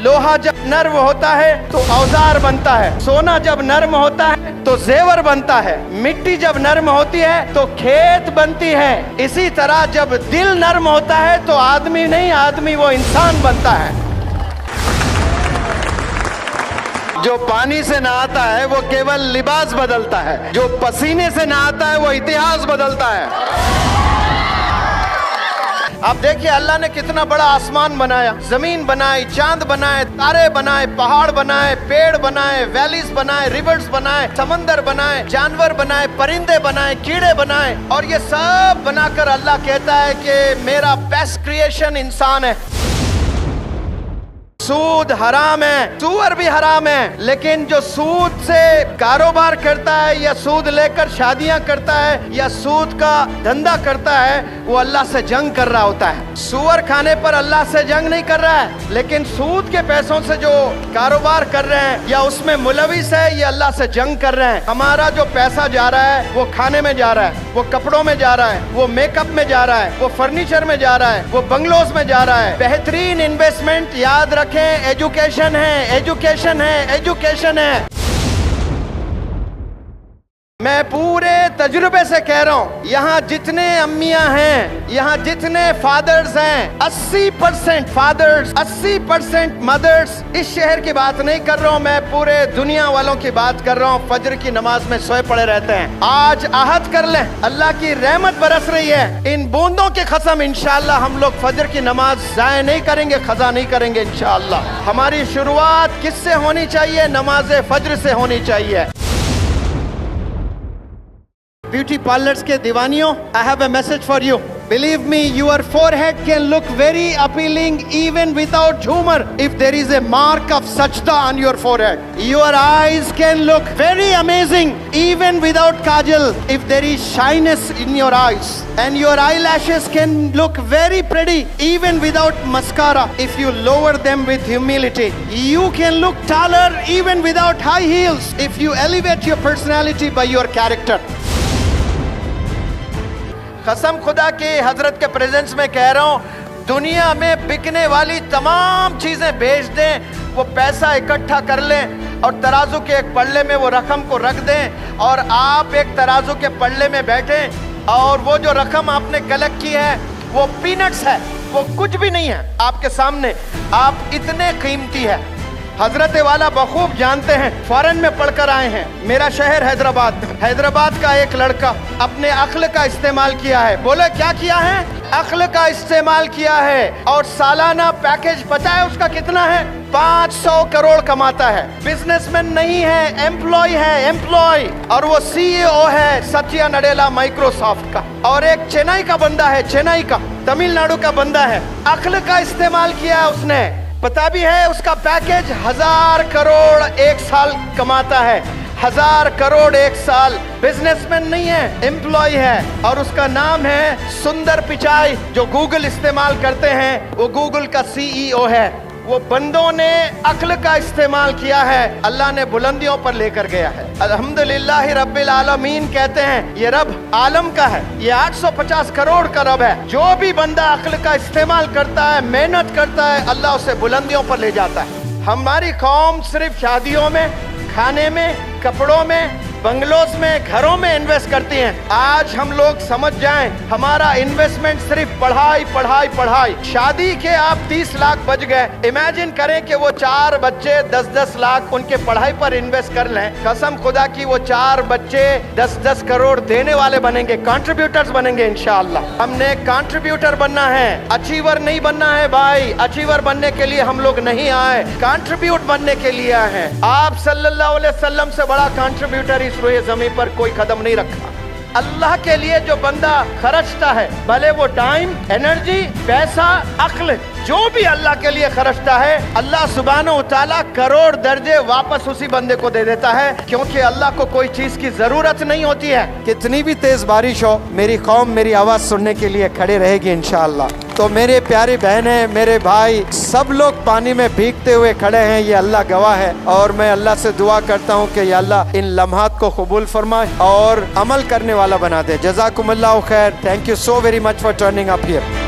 लोहा जब नर्म होता है तो औजार बनता है, सोना जब नर्म होता है तो जेवर बनता है, मिट्टी जब नर्म होती है तो खेत बनती है। इसी तरह जब दिल नर्म होता है तो आदमी नहीं, आदमी वो इंसान बनता है। जो पानी से नहाता है वो केवल लिबास बदलता है, जो पसीने से नहाता है वो इतिहास बदलता है। आप देखिए अल्लाह ने कितना बड़ा आसमान बनाया, जमीन बनाई, चांद बनाए, तारे बनाए, पहाड़ बनाए, पेड़ बनाए, वैलीज बनाए, रिवर्स बनाए, समंदर बनाए, जानवर बनाए, परिंदे बनाए, कीड़े बनाए, और ये सब बनाकर अल्लाह कहता है कि मेरा बेस्ट क्रिएशन इंसान है। सूद हराम है, सूअर भी हराम है, लेकिन जो सूद से कारोबार करता है या सूद लेकर शादियां करता है या सूद का धंधा करता है वो अल्लाह से जंग कर रहा होता है। सूअर खाने पर अल्लाह से जंग नहीं कर रहा है, लेकिन सूद के पैसों से जो कारोबार कर रहे हैं या उसमें मुलविस है ये अल्लाह से जंग कर रहे हैं। हमारा जो पैसा जा रहा है वो खाने में जा रहा है, वो कपड़ों में जा रहा है, वो मेकअप में जा रहा है, वो फर्नीचर में जा रहा है, वो बंगलोज में जा रहा है। बेहतरीन इन्वेस्टमेंट याद रखें एजुकेशन है, एजुकेशन है, एजुकेशन है। मैं पूरे तजुर्बे से कह रहा हूं, यहाँ जितने अम्मियां हैं, यहाँ जितने फादर्स हैं, 80% फादर्स, 80% मदर्स, इस शहर की बात नहीं कर रहा हूं, मैं पूरे दुनिया वालों की बात कर रहा हूं, फजर की नमाज में सोए पड़े रहते हैं। आज आहद कर लें, अल्लाह की रहमत बरस रही है, इन बूंदों की कसम इंशाअल्लाह हम लोग फजर की नमाज जाया नहीं करेंगे, खजा नहीं करेंगे इंशाअल्लाह। हमारी शुरुआत किससे होनी चाहिए? नमाज फजर से होनी चाहिए। ब्यूटी पार्लर्स के दीवानियों, I have a message for you. Believe me, your forehead can look very appealing even without humor if there is a mark of sajda on your forehead. Your eyes can look very amazing even without kajal if there is shyness in your eyes. And your eyelashes can look very pretty even without mascara if you lower them with humility. You can look taller even without high heels if you elevate your personality by your character. कसम खुदा की हजरत के presence में कह रहा हूँ, दुनिया में बिकने वाली तमाम चीजें बेच दें, वो पैसा इकट्ठा कर लें और तराजू के एक पल्ले में वो रकम को रख दें और आप एक तराजू के पल्ले में बैठें और वो जो रकम आपने कलेक्ट की है वो पीनट्स है, वो कुछ भी नहीं है आपके सामने। आप इतने कीमती है। हजरत वाला बखूब जानते हैं, फॉरेन में पढ़कर आए हैं। मेरा शहर हैदराबाद, हैदराबाद का एक लड़का अपने अक्ल का इस्तेमाल किया है। बोले क्या किया है? अक्ल का इस्तेमाल किया है और सालाना पैकेज पता है उसका कितना है? 500 करोड़ कमाता है। बिजनेसमैन नहीं है, एम्प्लॉय है, एम्प्लॉय। और वो CEO है सत्या नडेला माइक्रोसॉफ्ट का, और एक चेन्नई का बंदा है, चेन्नई का, तमिलनाडु का बंदा है। अक्ल का इस्तेमाल किया है उसने। पता भी है उसका पैकेज 1000 करोड़ एक साल कमाता है, 1000 करोड़ एक साल। बिजनेसमैन नहीं है, एम्प्लॉय है, और उसका नाम है सुंदर पिचाई। जो गूगल इस्तेमाल करते हैं वो गूगल का CEO है। वो बंदों ने अक्ल का इस्तेमाल किया है, अल्लाह ने बुलंदियों पर लेकर गया है। अल्हम्दुलिल्लाह रब्बिल आलमीन कहते हैं ये रब आलम का है, ये 850 करोड़ का रब है। जो भी बंदा अक्ल का इस्तेमाल करता है, मेहनत करता है, अल्लाह उसे बुलंदियों पर ले जाता है। हमारी कौम सिर्फ शादियों में, खाने में, कपड़ों में, बंगलोज में, घरों में इन्वेस्ट करती हैं। आज हम लोग समझ जाएं, हमारा इन्वेस्टमेंट सिर्फ पढ़ाई पढ़ाई पढ़ाई। शादी के आप 30 लाख बच गए, इमेजिन करें कि वो 4 बच्चे 10-10 लाख उनके पढ़ाई पर इन्वेस्ट कर लें। कसम खुदा की वो 4 बच्चे 10-10 करोड़ देने वाले बनेंगे, कंट्रीब्यूटर्स बनेंगे इंशाअल्लाह। हमने कंट्रीब्यूटर बनना है, अचीवर नहीं बनना है भाई। अचीवर बनने के लिए हम लोग नहीं आए, कंट्रीब्यूट बनने के लिए आए हैं। आप सल्लल्लाहु अलैहि वसल्लम से बड़ा कंट्रीब्यूटर इस रोए ज़मीन पर कोई कदम नहीं रखा। अल्लाह के लिए जो बंदा खर्चता है, भले वो टाइम, एनर्जी, पैसा, अक्ल, जो भी अल्लाह के लिए खर्चता है, अल्लाह सुब्हानहू तआला करोड़ दर्जे वापस उसी बंदे को दे देता है, क्योंकि अल्लाह को कोई चीज की जरूरत नहीं होती है। कितनी भी तेज बारिश हो, मेरी कौम मेरी आवाज सुनने के लिए खड़े रहेगी इंशाअल्लाह। तो मेरे प्यारी बहनें, मेरे भाई, सब लोग पानी में भीगते हुए खड़े हैं, ये अल्लाह गवाह है। और मैं अल्लाह से दुआ करता हूँ कि या अल्लाह इन लम्हात को कबूल फरमाए और अमल करने वाला बना दे। जज़ाकुमुल्लाहु खैर। Thank you so very much for turning up here.